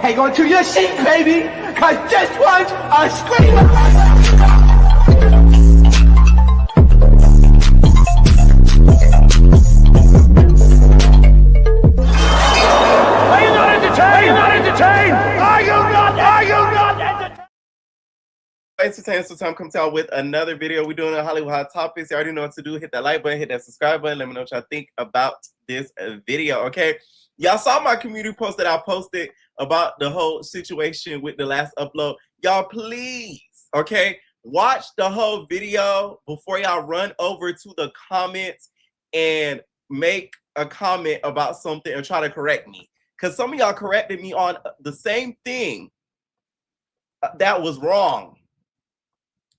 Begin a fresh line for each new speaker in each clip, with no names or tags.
hang on to your seat, baby, because this one's a screamer.
Are you not entertained? Are you not entertained? Are you not entertained?
Entertainment, so time comes out with another video. We're doing a Hollywood Hot Topics. You already know what to do. Hit that like button, hit that subscribe button. Let me know what y'all think about this video, okay? Y'all saw my community post that I posted about the whole situation with the last upload. Y'all please, okay, watch the whole video before y'all run over to the comments and make a comment about something and try to correct me. Because some of y'all corrected me on the same thing that was wrong.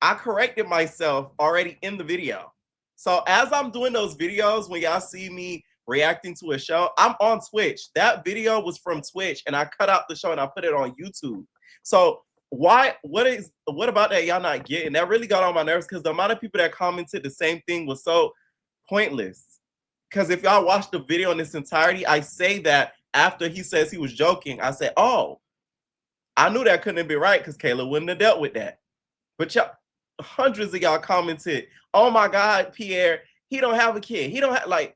I corrected myself already in the video. So as I'm doing those videos, when y'all see me reacting to a show, I'm on Twitch. That video was from Twitch and I cut out the show and I put it on YouTube. So what about that y'all not getting? That really got on my nerves because the amount of people that commented the same thing was so pointless. Because if y'all watch the video in its entirety, I say that after he says he was joking, I said, oh, I knew that couldn't be right because Kayla wouldn't have dealt with that. But y'all, hundreds of y'all commented, oh my God, Pierre, he don't have a kid. He don't have, like,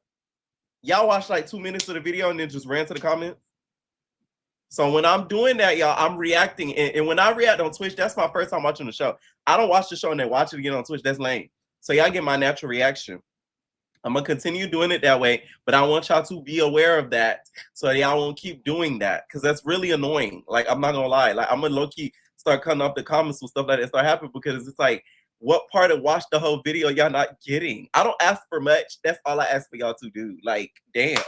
y'all watched like 2 minutes of the video and then just ran to the comments. So when I'm doing that, y'all, I'm reacting. And when I react on Twitch, that's my first time watching the show. I don't watch the show and then watch it again on Twitch. That's lame. So y'all get my natural reaction. I'm going to continue doing it that way, but I want y'all to be aware of that so y'all won't keep doing that because that's really annoying. Like, I'm not going to lie. Like, I'm going to low-key start cutting off the comments with stuff like that start happening because it's like, what part of watch the whole video y'all not getting? I don't ask for much. That's all I ask for y'all to do. Like, damn.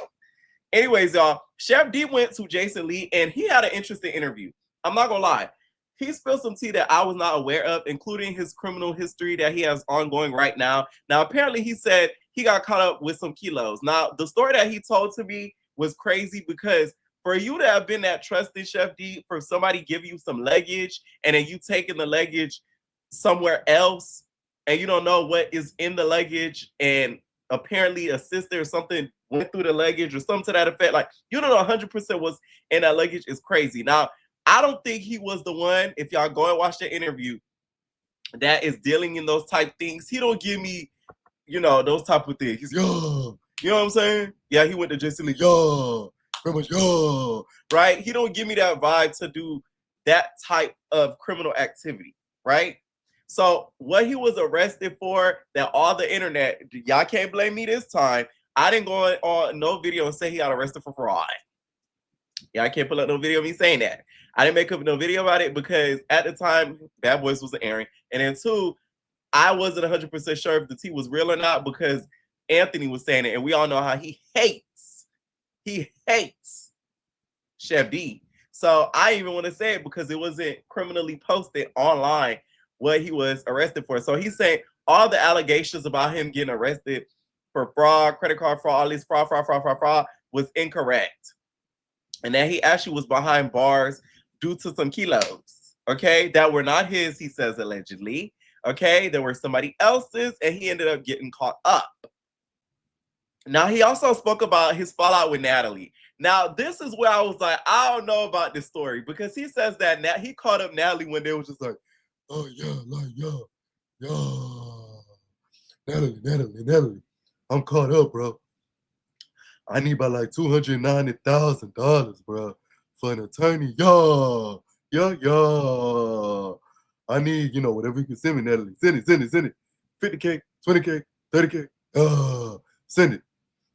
Anyways, y'all, Chef D went to Jason Lee and he had an interesting interview. I'm not going to lie. He spilled some tea that I was not aware of, including his criminal history that he has ongoing right now. Now, apparently he said he got caught up with some kilos. Now, the story that he told to me was crazy because for you to have been that trusted, Chef D, for somebody giving you some luggage and then you taking the luggage somewhere else and you don't know what is in the luggage and apparently a sister or something went through the luggage or something to that effect. Like, you don't know 100% what's in that luggage is crazy. Now, I don't think he was the one, if y'all go and watch the interview, that is dealing in those type things. He don't give me, you know, those type of things. He's, yo, you know what I'm saying? Yeah, he went to Jason Lee, yo, pretty much, yo, right? He don't give me that vibe to do that type of criminal activity, right? So what he was arrested for, that all the internet, y'all can't blame me this time. I didn't go on no video and say he got arrested for fraud. Yeah, I can't pull up no video of me saying that. I didn't make up no video about it because at the time, Bad Boys was airing. And then two, I wasn't 100% sure if the tea was real or not because Anthony was saying it. And we all know how he hates Chef D. So I even want to say it because it wasn't criminally posted online what he was arrested for. So he's saying all the allegations about him getting arrested for fraud, credit card fraud, all this fraud was incorrect. And that he actually was behind bars due to some kilos, okay, that were not his, he says, allegedly, okay, they were somebody else's, and he ended up getting caught up. Now, he also spoke about his fallout with Natalie. Now, this is where I was like, I don't know about this story, because he says that he caught up Natalie when they was just like, oh, yeah, like, Natalie, I'm caught up, bro. I need about like $290,000, bro, for an attorney. Yeah. I need, you know, whatever you can send me, Natalie. Send it. 50K, 20K, 30K. Send it.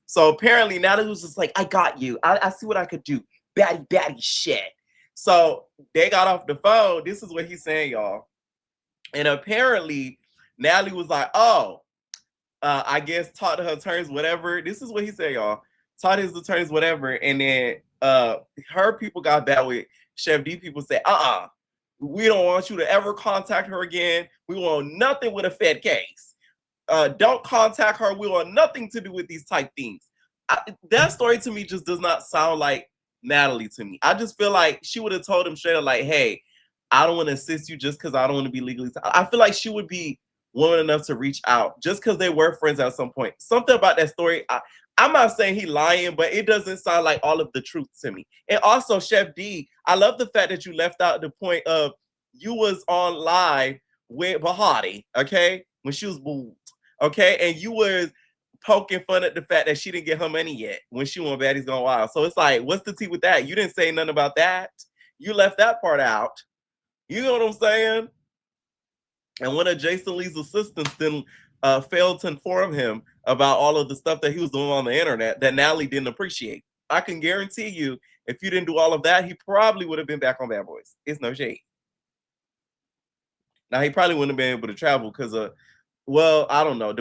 So apparently Natalie was just like, I got you. I see what I could do. Baddie shit. So they got off the phone. This is what he's saying, y'all. And apparently Natalie was like, oh, I guess talk to her attorneys, whatever. This is what he said, y'all. Taught his attorneys, whatever, and then her people got back with Chef D. People said, we don't want you to ever contact her again. We want nothing with a Fed case. Don't contact her. We want nothing to do with these type things. That story to me just does not sound like Natalie to me. I just feel like she would have told him straight up, like, hey, I don't want to assist you just because I don't want to be legally. I feel like she would be woman enough to reach out just because they were friends at some point. Something about that story. I'm not saying he lying, but it doesn't sound like all of the truth to me. And also, Chef D, I love the fact that you left out the point of you was on live with Bahati, okay, when she was booed, okay, and you was poking fun at the fact that she didn't get her money yet when she won Baddies Gone Wild. So it's like, what's the tea with that? You didn't say nothing about that. You left that part out. You know what I'm saying? And one of Jason Lee's assistants then failed to inform him about all of the stuff that he was doing on the internet that Natalie didn't appreciate. I can guarantee you, if you didn't do all of that, he probably would have been back on Bad Boys. It's no shade. Now, he probably wouldn't have been able to travel because of, well, I don't know.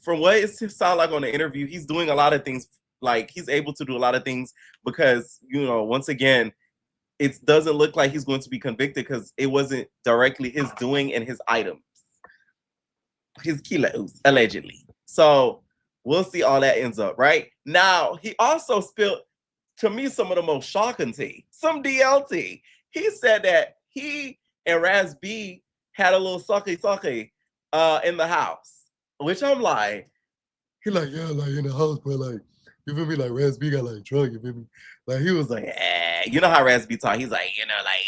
From what it sounds like on the interview, he's doing a lot of things. Like, he's able to do a lot of things because, you know, once again, it doesn't look like he's going to be convicted because it wasn't directly his doing and his items, his kilos, allegedly. So we'll see all that ends up, right? Now, he also spilled, to me, some of the most shocking tea, some DLT. He said that he and Raz B had a little sucky in the house, which I'm like, he like, yeah, like in the house, but like, you feel me? Like Raz B got like drunk, you feel me? Like he was like, you know how Raz B talk? He's like, you know, like,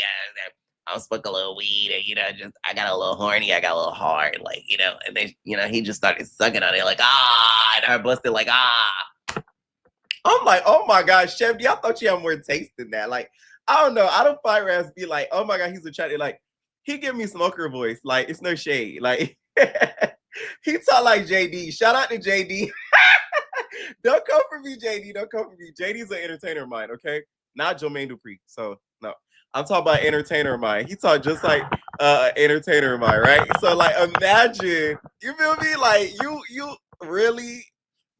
I'll smoke a little weed and, you know, just, I got a little horny, I got a little hard, like, you know, and then, you know, he just started sucking on it, like, and I busted, like, I'm like, oh my God, Chef D, I thought you had more taste than that. Like, I don't know. I don't find Raz B like, oh my God, he's attractive. Like, he give me smoker voice. Like, it's no shade. Like, he talk like JD. Shout out to JD. Don't come for me, JD. Don't come for me. JD's an entertainer of mine, okay? Not Jermaine Dupri. So, no. I'm talking about entertainer of mine. He talk just like entertainer of mine, right? So, like, imagine, you feel me? Like, you really,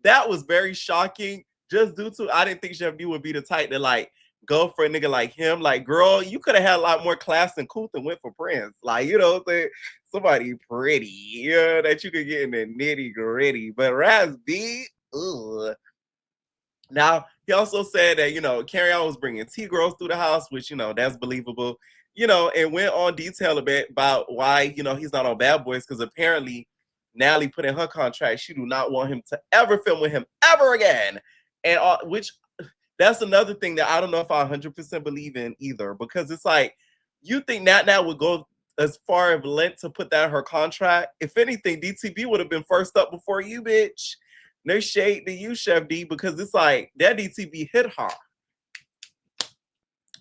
that was very shocking. Just due to, I didn't think Chef D would be the type to like go for a nigga like him. Like, girl, you could have had a lot more class and cool than went for Prince. Like, you know what I'm saying? Somebody pretty, you know, that you could get in the nitty gritty. But Raz B, ugh. Now, he also said that, you know, Carrey was bringing T-girls through the house, which, you know, that's believable. You know, and went on detail a bit about why, you know, he's not on Bad Boys, because apparently Natalie put in her contract, she do not want him to ever film with him ever again. And which, that's another thing that I don't know if I 100% believe in either, because it's like, you think Nat would go as far as length to put that in her contract? If anything, DTB would have been first up before you, bitch. No shade to you, Chef D, because it's like, that DTB hit her.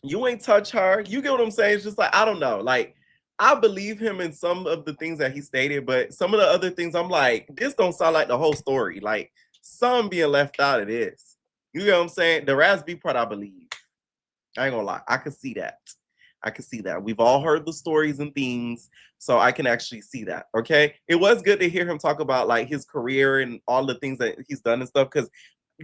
You ain't touch her. You get what I'm saying? It's just like, I don't know. Like, I believe him in some of the things that he stated, but some of the other things, I'm like, this don't sound like the whole story. Like, some being left out of this. You know what I'm saying? The Raz B part, I believe. I ain't gonna lie. I can see that. I can see that. We've all heard the stories and things, so I can actually see that. Okay. It was good to hear him talk about like his career and all the things that he's done and stuff. Because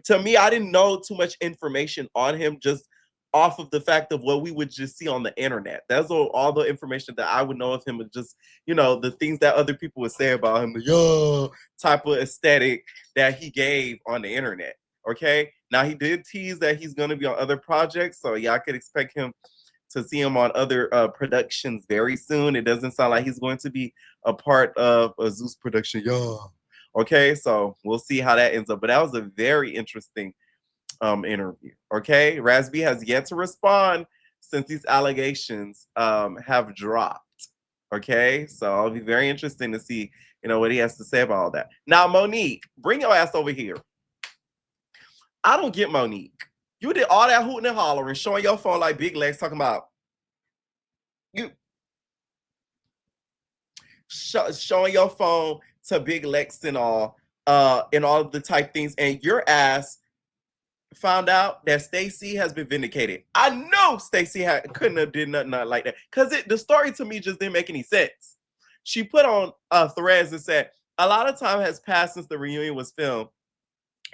to me, I didn't know too much information on him just off of the fact of what we would just see on the internet. That's all the information that I would know of him, and just, you know, the things that other people would say about him, the yo type of aesthetic that he gave on the internet. Okay. Now he did tease that he's going to be on other projects, so yeah, I could expect him to see him on other productions very soon. It doesn't sound like he's going to be a part of a Zeus production, y'all. Okay, so we'll see how that ends up. But that was a very interesting interview. Okay, Raz B has yet to respond since these allegations have dropped. Okay, so it'll be very interesting to see, you know, what he has to say about all that. Now, Monique, bring your ass over here. I don't get Monique. You did all that hooting and hollering, showing your phone like Big Legs, talking about you showing your phone to Big Lex and all the type things, and your ass found out that Stacy has been vindicated. I know Stacy couldn't have did nothing like that, because the story to me just didn't make any sense. She put on threads and said a lot of time has passed since the reunion was filmed.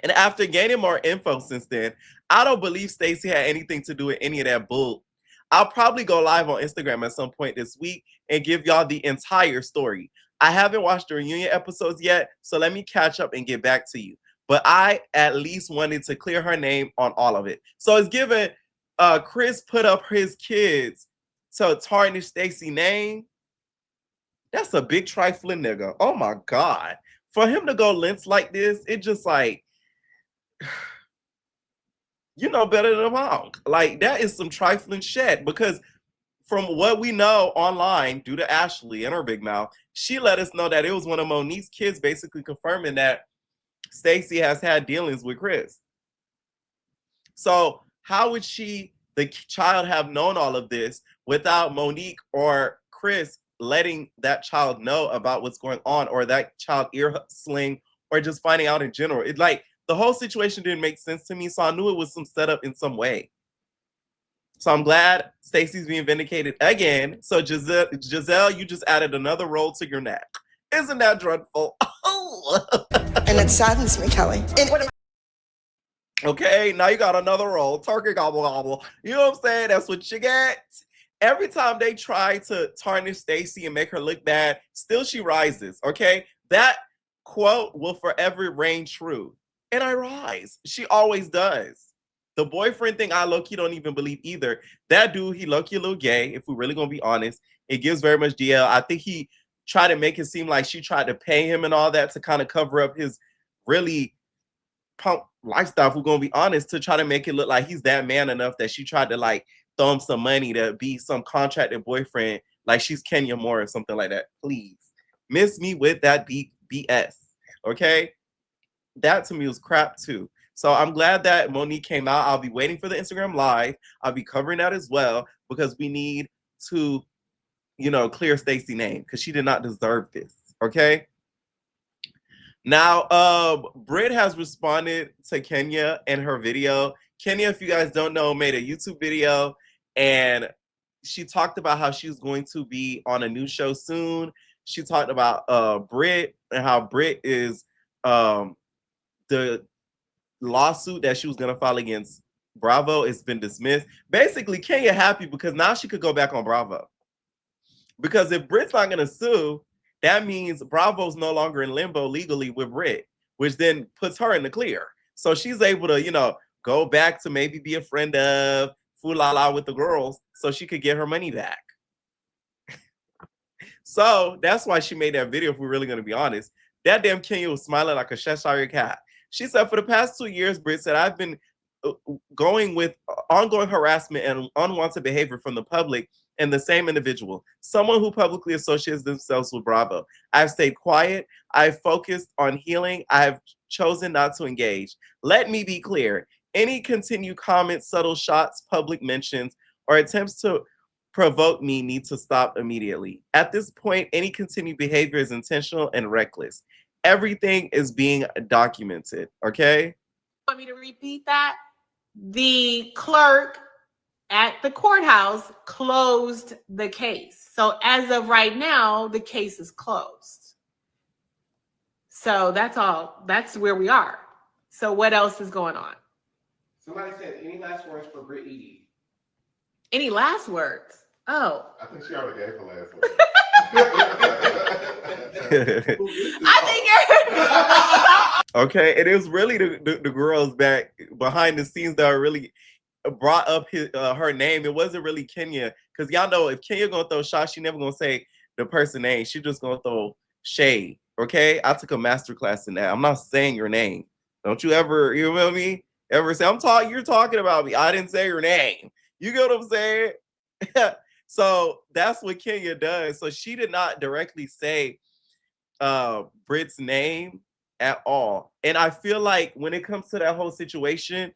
And after gaining more info since then, I don't believe Stacy had anything to do with any of that bull. I'll probably go live on Instagram at some point this week and give y'all the entire story. I haven't watched the reunion episodes yet, so let me catch up and get back to you. But I at least wanted to clear her name on all of it. So it's given Chris put up his kids to tarnish Stacy's name. That's a big trifling nigga. Oh my God. For him to go lengths like this, it just like, you know better than a punk. Like, that is some trifling shit, because from what we know online, due to Ashley and her big mouth, she let us know that it was one of Monique's kids basically confirming that Stacy has had dealings with Chris. So how would the child, have known all of this without Monique or Chris letting that child know about what's going on, or that child ear hustling, or just finding out in general? It, like, the whole situation didn't make sense to me, so I knew it was some setup in some way. So I'm glad Stacy's being vindicated again. So Giselle, you just added another role to your neck. Isn't that dreadful?
And it saddens me, Kelly.
Okay, now you got another role. Turkey gobble gobble. You know what I'm saying? That's what you get. Every time they try to tarnish Stacy and make her look bad, still she rises. Okay, that quote will forever reign true. And I rise. She always does. The boyfriend thing, I low-key don't even believe either. That dude, he low-key a little gay, if we're really gonna be honest. It gives very much DL. I think he tried to make it seem like she tried to pay him and all that to kind of cover up his really punk lifestyle, if we're gonna be honest, to try to make it look like he's that man enough that she tried to like throw him some money to be some contracted boyfriend, like she's Kenya Moore or something like that. Please miss me with that BS. Okay, that to me was crap too. So I'm glad that Monique came out. I'll be waiting for the Instagram live. I'll be covering that as well, because we need to, you know, clear Stacy's name, because she did not deserve this. Okay. Now, Brit has responded to Kenya in her video. Kenya, if you guys don't know, made a YouTube video, and she talked about how she's going to be on a new show soon. She talked about Brit and how Brit is the lawsuit that she was going to file against Bravo. It's been dismissed. Basically, Kenya happy because now she could go back on Bravo. Because if Brit's not going to sue, that means Bravo's no longer in limbo legally with Brit, which then puts her in the clear. So she's able to, you know, go back to maybe be a friend of Fulala with the girls so she could get her money back. So that's why she made that video, if we're really going to be honest. That damn Kenya was smiling like a Cheshire cat. She said, for the past 2 years, Brit said, I've been going with ongoing harassment and unwanted behavior from the public and the same individual, someone who publicly associates themselves with Bravo. I've stayed quiet. I've focused on healing. I've chosen not to engage. Let me be clear. Any continued comments, subtle shots, public mentions, or attempts to provoke me need to stop immediately. At this point, any continued behavior is intentional and reckless. Everything is being documented, okay?
Want me to repeat that? The clerk at the courthouse closed the case. So as of right now, the case is closed. So that's all. That's where we are. So what else is going on?
Somebody said, any last words for Brit Edie?
Any last words? Oh.
I think she already gave her last words.
I think
okay, it is really the girls back behind the scenes that are really brought up her name. It wasn't really Kenya, because y'all know if Kenya gonna throw shots, she never gonna say the person name. She just gonna throw shade. Okay, I took a master class in that. I'm not saying your name. Don't you ever, you know me? Ever say you're talking about me? I didn't say your name. You get what I'm saying? So that's what Kenya does. So she did not directly say Brit's name at all. And I feel like when it comes to that whole situation,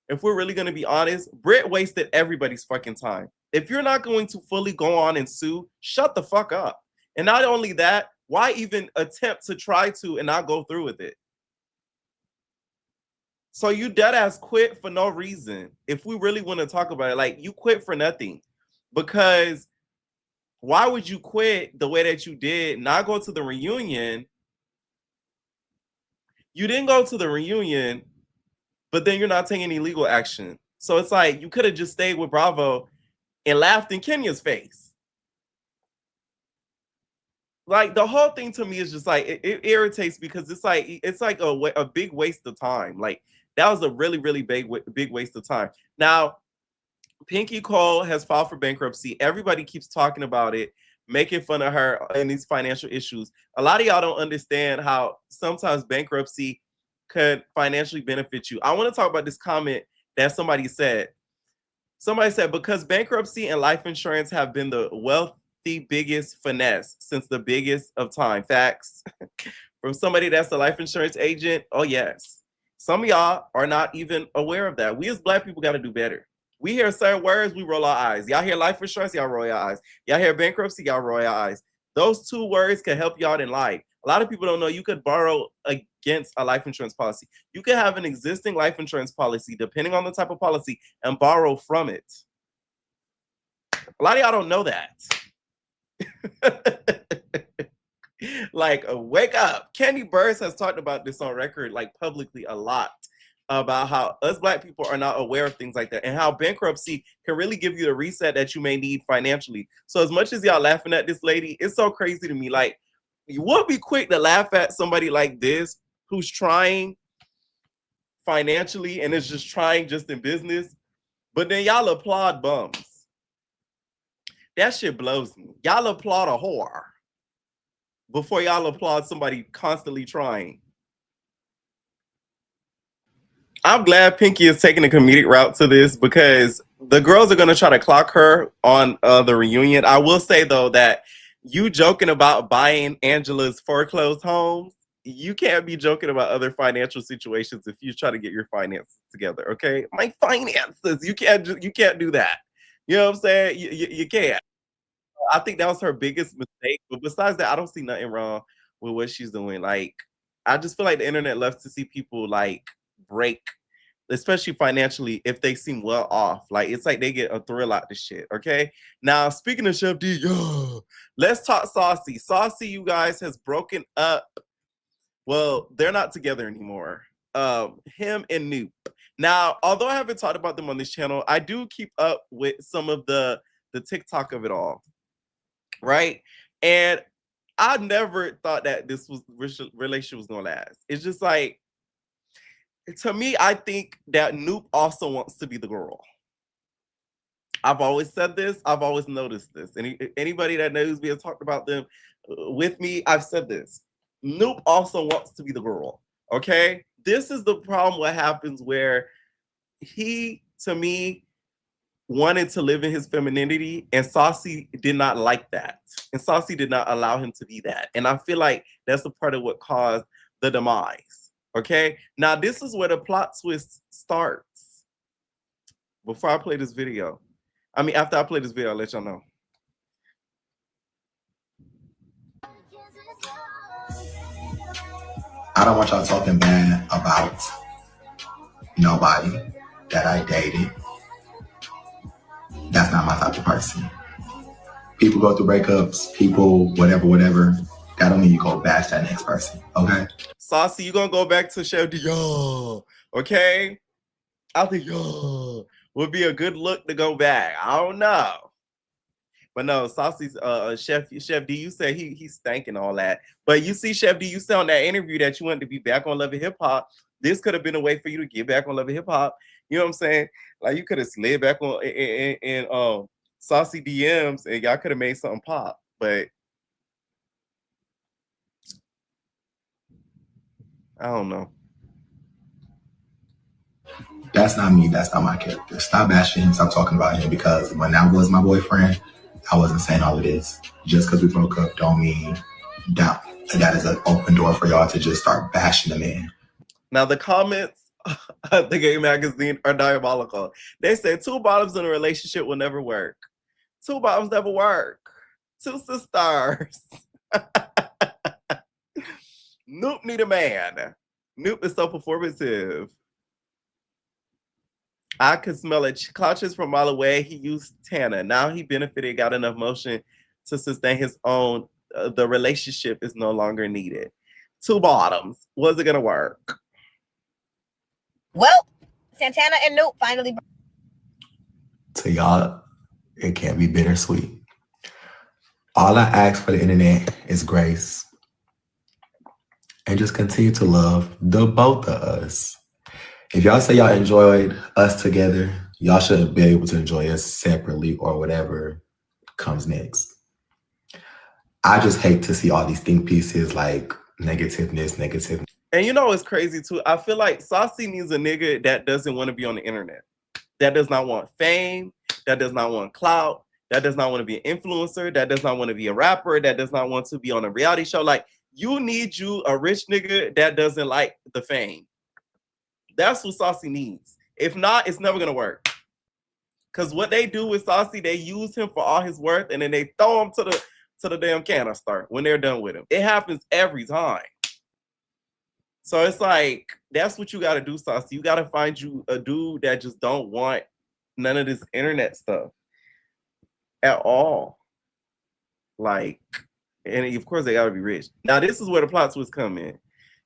if we're really going to be honest, Brit wasted everybody's fucking time. If you're not going to fully go on and sue, shut the fuck up. And not only that, why even attempt to try to and not go through with it? So you dead ass quit for no reason. If we really want to talk about it, like, you quit for nothing. Because why would you quit the way that you did, not go to the reunion? You didn't go to the reunion, but then you're not taking any legal action. So it's like you could have just stayed with Bravo and laughed in Kenya's face. Like, the whole thing to me is just like, it irritates, because it's like a big waste of time. Like, that was a really, really big waste of time. Now, Pinky Cole has filed for bankruptcy. Everybody keeps talking about it, making fun of her and these financial issues. A lot of y'all don't understand how sometimes bankruptcy could financially benefit you. I want to talk about this comment that somebody said. Somebody said, because bankruptcy and life insurance have been the wealthy biggest finesse since the biggest of time. Facts. From somebody that's a life insurance agent, oh yes. Some of y'all are not even aware of that. We as Black people got to do better. We hear certain words, we roll our eyes. Y'all hear life insurance, y'all roll your eyes. Y'all hear bankruptcy, y'all roll your eyes. Those two words can help you out in life. A lot of people don't know you could borrow against a life insurance policy. You could have an existing life insurance policy, depending on the type of policy, and borrow from it. A lot of y'all don't know that. Like, wake up. Candy Burrs has talked about this on record, like publicly a lot, about how us Black people are not aware of things like that, and how bankruptcy can really give you the reset that you may need financially. So as much as y'all laughing at this lady, it's so crazy to me. Like, you would be quick to laugh at somebody like this who's trying financially and is just trying just in business, but then y'all applaud bums. That shit blows me. Y'all applaud a whore before y'all applaud somebody constantly trying. I'm glad Pinky is taking a comedic route to this, because the girls are going to try to clock her on the reunion. I will say, though, that you joking about buying Angela's foreclosed homes, you can't be joking about other financial situations if you try to get your finances together, okay? My finances, you can't do that. You know what I'm saying? You can't. I think that was her biggest mistake. But besides that, I don't see nothing wrong with what she's doing. Like, I just feel like the internet loves to see people like break, especially financially, if they seem well off. Like, it's like they get a thrill out of shit. Okay. Now, speaking of Chef D, let's talk Saucy. Saucy, you guys, has broken up. Well, they're not together anymore. Him and Nupe. Now, although I haven't talked about them on this channel, I do keep up with some of the TikTok of it all. Right? And I never thought that this relationship was gonna last. It's just like, to me, I think that Nupe also wants to be the girl. I've always said this. I've always noticed this. Anybody that knows me has talked about them with me, I've said this. Nupe also wants to be the girl. Okay? This is the problem. What happens where he, to me, wanted to live in his femininity, and Saucy did not like that. And Saucy did not allow him to be that. And I feel like that's a part of what caused the demise. Okay? Now, this is where the plot twist starts. Before I play this video. I mean, after I play this video, I'll let y'all know.
I don't want y'all talking bad about nobody that I dated. That's not my type of person. People go through breakups, people, whatever. That don't mean you go bash that next person, okay?
Saucy, you gonna go back to Chef D, okay? I think, would be a good look to go back. I don't know. But no, Saucy's Chef D, you said he's stanking all that. But you see, Chef D, you said on that interview that you wanted to be back on Love and Hip Hop. This could have been a way for you to get back on Love and Hip Hop. You know what I'm saying? Like, you could have slid back on in Saucy DMs, and y'all could have made something pop. But I don't know.
That's not me. That's not my character. Stop bashing him. Stop talking about him, because when that was my boyfriend, I wasn't saying all of this. Just because we broke up don't mean that is an open door for y'all to just start bashing the man.
Now, the comments of the Gay Magazine are diabolical. They say 2 bottoms in a relationship will never work. 2 bottoms never work. 2 sisters. Nupe need a man. Nupe is so performative. I could smell it. Clutches from a mile away. He used Tana. Now he benefited, got enough motion to sustain his own. The relationship is no longer needed. 2 bottoms. Was it going to work?
Well, Santana and Nupe finally.
To y'all, it can't be bittersweet. All I ask for the internet is grace. And just continue to love the both of us. If y'all say y'all enjoyed us together, y'all should be able to enjoy us separately or whatever comes next. I just hate to see all these think pieces like negativeness.
And you know it's crazy too. I feel like Saucy needs a nigga that doesn't want to be on the internet. That does not want fame. That does not want clout. That does not want to be an influencer. That does not want to be a rapper. That does not want to be on a reality show. Like, you need you a rich nigga that doesn't like the fame. That's what Saucy needs. If not, it's never gonna work. Because what they do with Saucy, they use him for all his worth, and then they throw him to the damn canister when they're done with him. It happens every time. So it's like, that's what you got to do, Saucy. You got to find you a dude that just don't want none of this internet stuff at all. Like, and of course they got to be rich. Now, this is where the plot twists come in.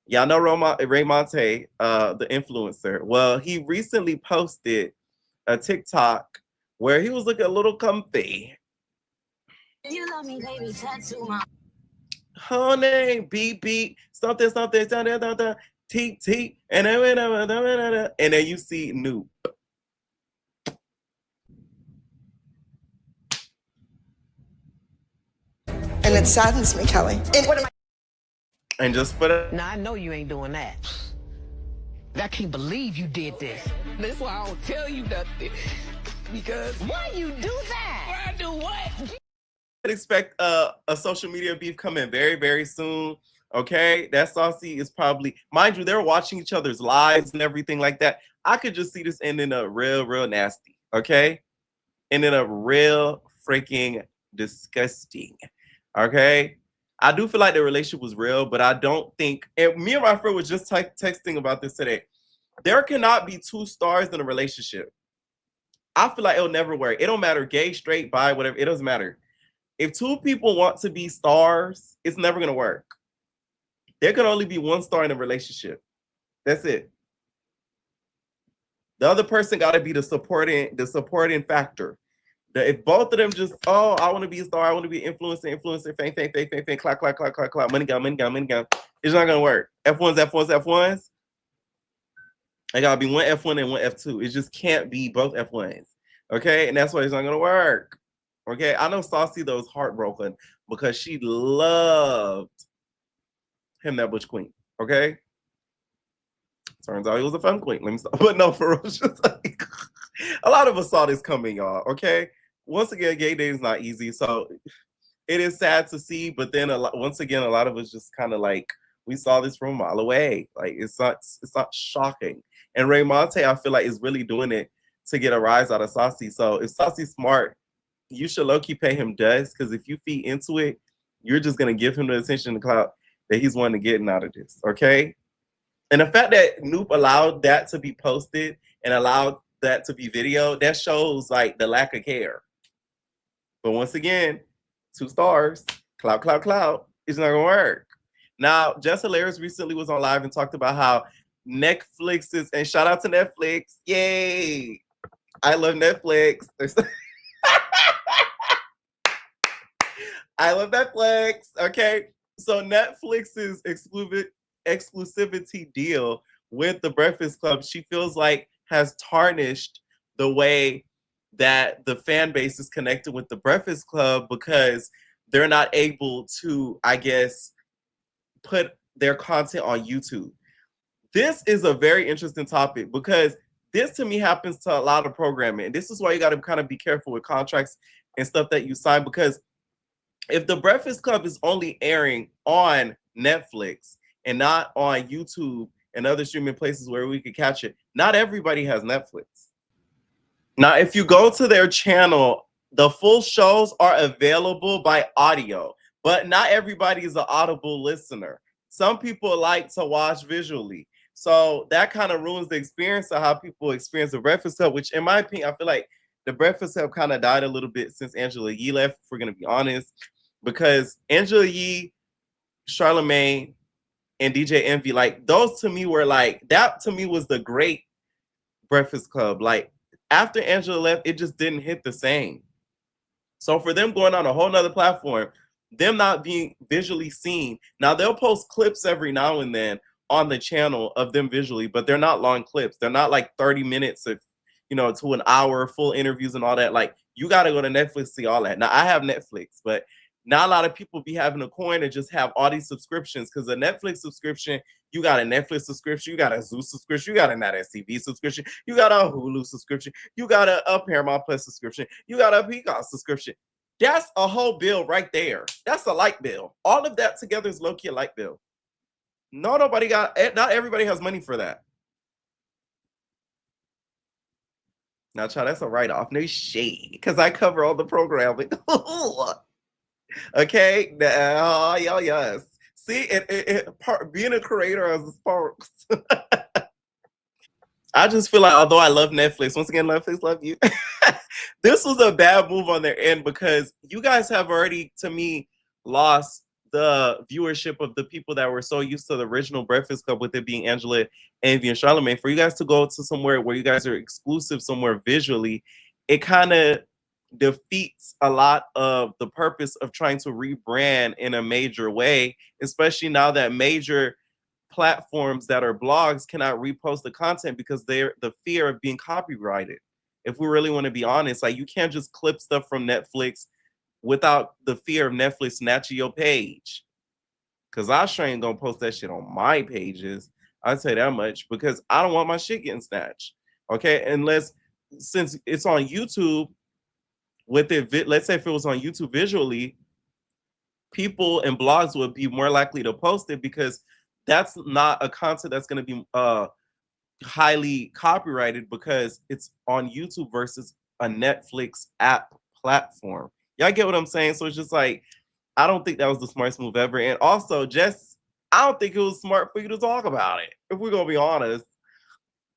Y'all know Ray Monte, the influencer. Well, he recently posted a TikTok where he was looking a little comfy.
You love me, baby, tattoo my
Honey, beep, beep, something, something, teep, teep, and then you see Nupe.
And it saddens me, Kelly.
And just for the
Now, I know you ain't doing that. I can't believe you did this. That's why I don't tell you nothing. Because why you do that? Why I do what?
expect a social media beef coming very, very soon. Okay, that Saucy is probably, mind you, they're watching each other's lives and everything like that. I could just see this ending up real nasty. Okay, ending up real freaking disgusting. Okay, I do feel like the relationship was real, but I don't think. And me and my friend was just texting about this today. There cannot be two stars in a relationship. I feel like it'll never work. It don't matter, gay, straight, bi, whatever. It doesn't matter. If two people want to be stars, it's never gonna work. There can only be one star in a relationship. That's it. The other person got to be the supporting factor. If both of them just, oh, I want to be a star, I want to be influencer, fame, clout, money gun, it's not gonna work. F1s. I gotta be one F1 and one F2. It just can't be both F1s. Okay, and that's why it's not gonna work. Okay, I know Saucy though is heartbroken because she loved him, that Butch Queen. Okay, turns out he was a fun queen. Let me stop. But no, for real, just like, a lot of us saw this coming, y'all. Okay, once again, gay dating is not easy, so it is sad to see. But then once again, a lot of us just kind of like, we saw this from a mile away. Like, it's not shocking. And Ray Monte, I feel like, is really doing it to get a rise out of Saucy. So if Saucy's smart, you should low-key pay him dust, because if you feed into it, you're just gonna give him the attention and clout that he's wanting to get out of this. Okay. And the fact that Nupe allowed that to be posted and allowed that to be video, that shows like the lack of care. But once again, 2 stars, clout, it's not gonna work. Now, Jess Hilarious recently was on live and talked about how Netflix is, and shout out to Netflix, yay! I love Netflix. I love Netflix. Okay, so Netflix's exclusivity deal with the Breakfast Club, she feels like has tarnished the way that the fan base is connected with the Breakfast Club, because they're not able to, I guess, put their content on YouTube. This is a very interesting topic, because this to me happens to a lot of programming. And this is why you got to kind of be careful with contracts and stuff that you sign, because if the Breakfast Club is only airing on Netflix and not on YouTube and other streaming places where we could catch it, not everybody has Netflix. Now, if you go to their channel, the full shows are available by audio, but not everybody is an Audible listener. Some people like to watch visually. So that kind of ruins the experience of how people experience the Breakfast Club, which in my opinion, I feel like the Breakfast Club kind of died a little bit since Angela Yee left, if we're going to be honest, because Angela Yee, Charlamagne, and DJ Envy, like those to me were like, that to me was the great Breakfast Club. Like after Angela left, it just didn't hit the same. So for them going on a whole nother platform, them not being visually seen, now they'll post clips every now and then on the channel of them visually, but they're not long clips. They're not like 30 minutes of, to an hour, full interviews and all that. Like, you got to go to Netflix to see all that. Now, I have Netflix, but Not a lot of people be having a coin and just have all these subscriptions, because a Netflix subscription, you got a Netflix subscription, you got a Zeus subscription, you got a NatSTV subscription, you got a Hulu subscription, you got a Paramount Plus subscription, you got a Peacock subscription. That's a whole bill right there. That's a light bill. All of that together is low-key a light bill. Not everybody has money for that. Now, child, that's a write-off. No shade, because I cover all the programming. Okay, yes. See, being a creator as a sparks. I just feel like, although I love Netflix, once again, Netflix love you. This was a bad move on their end, because you guys have already, to me, lost the viewership of the people that were so used to the original Breakfast Club, with it being Angela, Envy, and Charlamagne. For you guys to go to somewhere where you guys are exclusive somewhere visually, it kind of defeats a lot of the purpose of trying to rebrand in a major way, especially now that major platforms that are blogs cannot repost the content because they're the fear of being copyrighted. If we really want to be honest, like, you can't just clip stuff from Netflix without the fear of Netflix snatching your page. Cause I sure ain't gonna post that shit on my pages. I'll tell you that much, because I don't want my shit getting snatched. Okay, unless, since it's on YouTube, with it, let's say if it was on YouTube visually, people and blogs would be more likely to post it, because that's not a content that's going to be highly copyrighted, because it's on YouTube versus a Netflix app platform. Y'all get what I'm saying? So it's just like, I don't think that was the smartest move ever. And also, I don't think it was smart for you to talk about it. If we're going to be honest,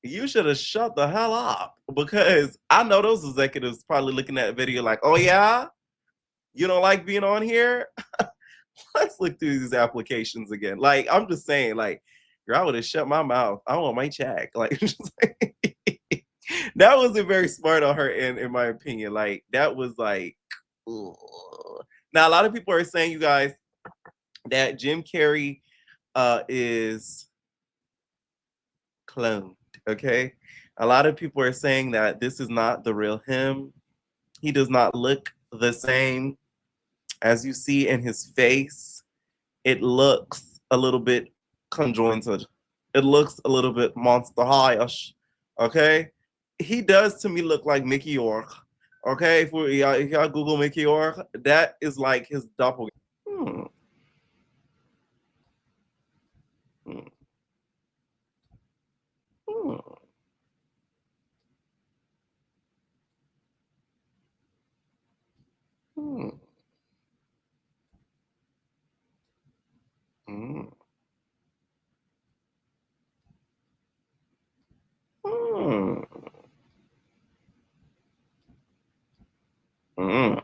you should have shut the hell up, because I know those executives probably looking at the video like, oh yeah, you don't like being on here? Let's look through these applications again. Like, I'm just saying, like, girl, I would have shut my mouth. I want my check. Like, that wasn't very smart on her end, in my opinion. Like, that was like, ugh. Now, a lot of people are saying, you guys, that Jim Carrey is cloned. Okay, a lot of people are saying that this is not the real him. He does not look the same. As you see in his face, it looks a little bit conjointed. It looks a little bit Monster High-ish. Okay, he does to me look like Mickey York. Okay, if y'all Google Mickey York, that is like his doppelganger. Hmm. Hmm. Hmm. Hmm. Hmm. Hmm. Hmm.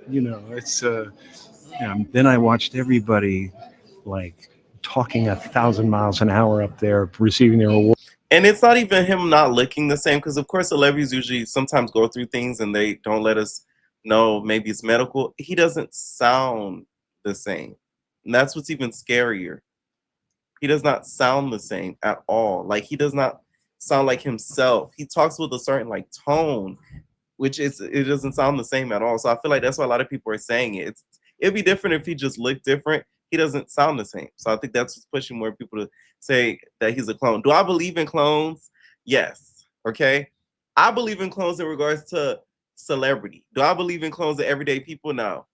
You know, it's then I watched everybody like talking 1,000 miles an hour up there receiving their award.
And it's not even him not looking the same, because of course celebrities usually sometimes go through things and they don't let us know, maybe it's medical. He doesn't sound the same. And that's what's even scarier. He does not sound the same at all. Like, he does not sound like himself. He talks with a certain like tone, which it doesn't sound the same at all. So I feel like that's why a lot of people are saying it. It'd be different if he just looked different. He doesn't sound the same. So I think that's what's pushing more people to say that he's a clone. Do I believe in clones? Yes. Okay. I believe in clones in regards to celebrity. Do I believe in clones of everyday people? No.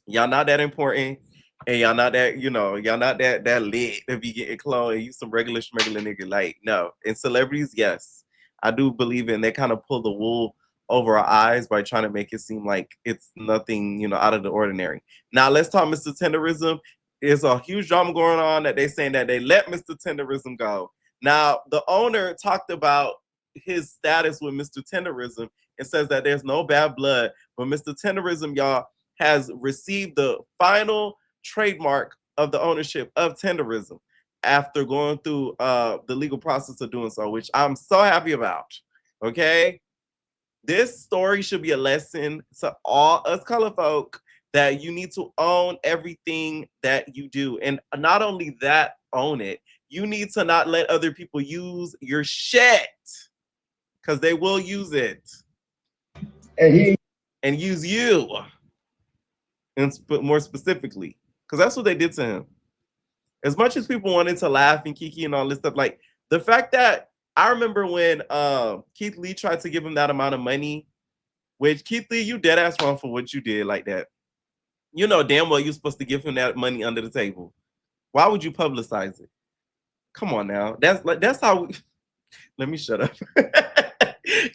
Y'all not that important, and y'all not that, y'all not that lit to be getting cloned, and you some regular nigga. Like, no. And celebrities, yes, I do believe in. They kind of pull the wool over our eyes by trying to make it seem like it's nothing, out of the ordinary. Now let's talk Mr. Tenderism. There's a huge drama going on that they saying that they let Mr. Tenderism go. Now the owner talked about his status with Mr. Tenderism and says that there's no bad blood, but Mr. Tenderism, y'all, has received the final trademark of the ownership of Tenderism after going through the legal process of doing so, which I'm so happy about. Okay, this story should be a lesson to all us color folk that you need to own everything that you do, and not only that, own it. You need to not let other people use your shit, because they will use it. and use you, and more specifically, because that's what they did to him. As much as people wanted to laugh and kiki and all this stuff, like the fact that I remember when Keith Lee tried to give him that amount of money, which Keith Lee, you dead ass wrong for what you did like that. You know damn well you're supposed to give him that money under the table. Why would you publicize it? Come on now. That's how let me shut up.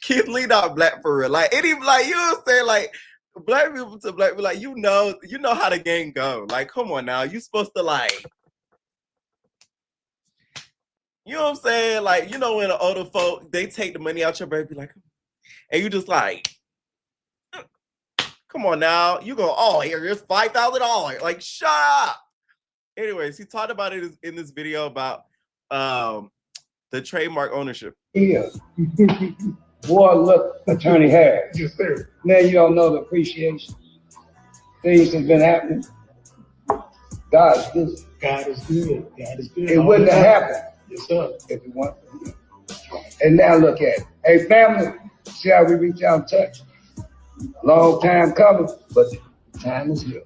Keith Lee not black for real. Like any like you know saying like black people to black people, like you know how the game go. Like, come on now. You supposed to like, you know what I'm saying? Like, you know when the older folk they take the money out your baby, like, and you just like, come on now. You go, oh, here's $5,000. Like, shut up. Anyways, he talked about it in this video about the trademark ownership.
Yeah. Boy, look, Attorney Harris. Yes, sir. Now you don't know the appreciation. Things have been happening. God is good.
God is good. God is good.
It wouldn't have happened.
Yes, sir.
If it wasn't. And now look at it. Hey, family, see how we reach out and touch. Long time coming, but time is here.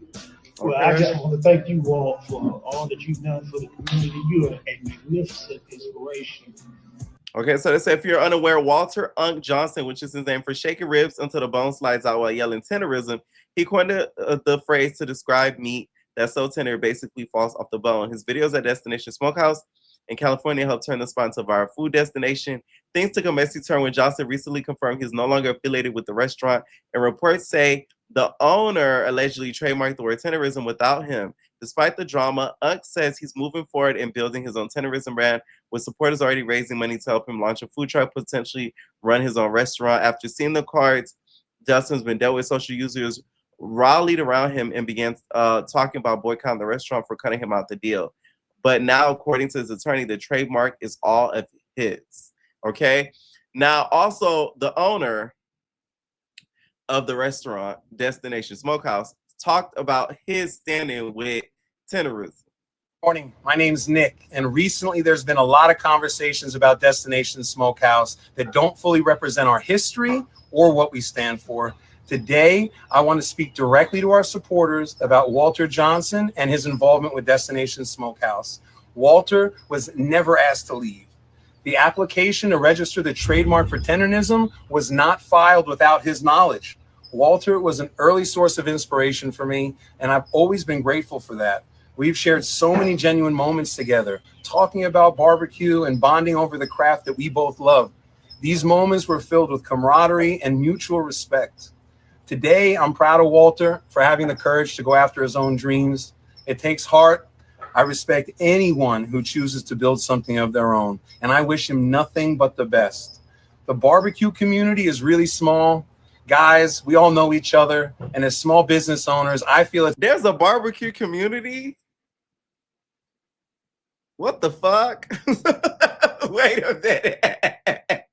Well, I just want to thank you all for all that you've done for the community. You are a magnificent inspiration.
Okay, so they say if you're unaware, Walter Unk Johnson, which is his name for shaking ribs until the bone slides out while yelling tenderism, he coined the phrase to describe meat that's so tender it basically falls off the bone. His videos at Destination Smokehouse in California helped turn the spot into a viral food destination. Things took a messy turn when Johnson recently confirmed he's no longer affiliated with the restaurant, and reports say the owner allegedly trademarked the word tenderism without him. Despite the drama, Unk says he's moving forward in building his own tenderism brand, with supporters already raising money to help him launch a food truck, potentially run his own restaurant. After seeing the cards, Justin's been dealt with social users rallied around him and began talking about boycotting the restaurant for cutting him out the deal. But now, according to his attorney, the trademark is all of his. Okay? Now, also, the owner of the restaurant, Destination Smokehouse, talked about his standing with tenderism.
Morning, my name's Nick, and recently there's been a lot of conversations about Destination Smokehouse that don't fully represent our history or what we stand for. Today, I want to speak directly to our supporters about Walter Johnson and his involvement with Destination Smokehouse. Walter was never asked to leave. The application to register the trademark for Tendernism was not filed without his knowledge. Walter was an early source of inspiration for me, and I've always been grateful for that. We've shared so many genuine moments together, talking about barbecue and bonding over the craft that we both love. These moments were filled with camaraderie and mutual respect. Today, I'm proud of Walter for having the courage to go after his own dreams. It takes heart. I respect anyone who chooses to build something of their own, and I wish him nothing but the best. The barbecue community is really small. Guys, we all know each other, and as small business owners, I feel it's—
There's a barbecue community? What the fuck? Wait a minute.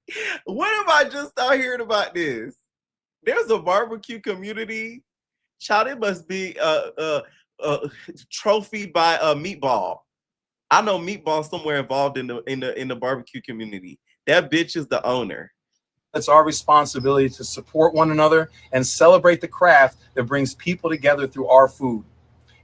What am I just out hearing about this? There's a barbecue community. Child, it must be trophied by a Meatball. I know Meatball somewhere involved in the barbecue community. That bitch is the owner.
It's our responsibility to support one another and celebrate the craft that brings people together through our food.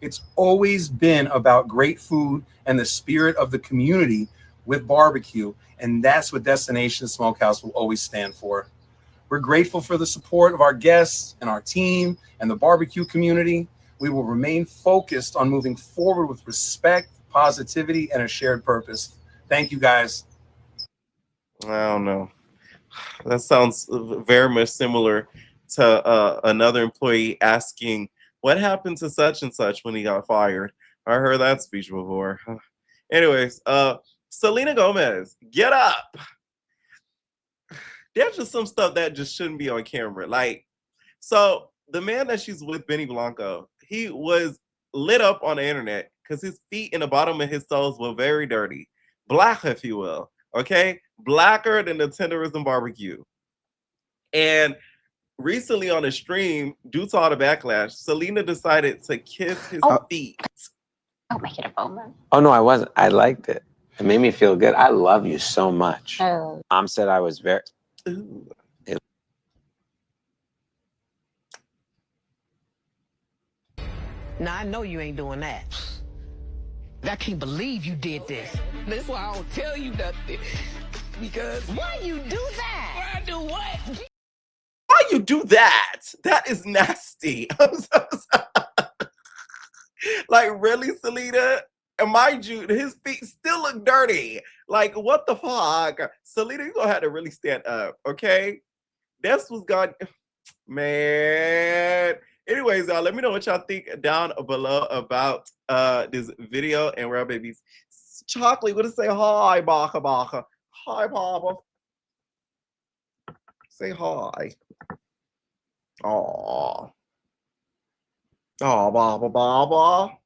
It's always been about great food and the spirit of the community with barbecue, and that's what Destination Smokehouse will always stand for. We're grateful for the support of our guests and our team and the barbecue community. We will remain focused on moving forward with respect, positivity, and a shared purpose. Thank you, guys.
I don't know. That sounds very much similar to another employee asking, what happened to such and such when he got fired? I heard that speech before. Anyways, Selena Gomez, get up. There's just some stuff that just shouldn't be on camera. Like, so the man that she's with, Benny Blanco, he was lit up on the internet because his feet and the bottom of his toes were very dirty. Black, if you will. Okay? Blacker than the Tendernism barbecue. And recently on a stream, due to all the backlash, Selena decided to kiss his feet.
Don't make it a moment.
Oh, no, I wasn't. I liked it. It made me feel good. I love you so much.
Oh.
Mom said I was very...
Ooh.
Now I know you ain't doing that. I can't believe you did this. That's why I don't tell you nothing. Because why you do that? Why I do what?
Why you do that? That is nasty. I'm so sorry. Like, really, Selena? And mind you, his feet still look dirty. Like, what the fuck? Selena, you're gonna have to really stand up, okay? This was God, man. Anyways, y'all, let me know what y'all think down below about this video. And Royal Babies Chocolate, gonna say hi, Baka Baka. Hi, Papa. Say hi. Aw. Aw, Baba Baba.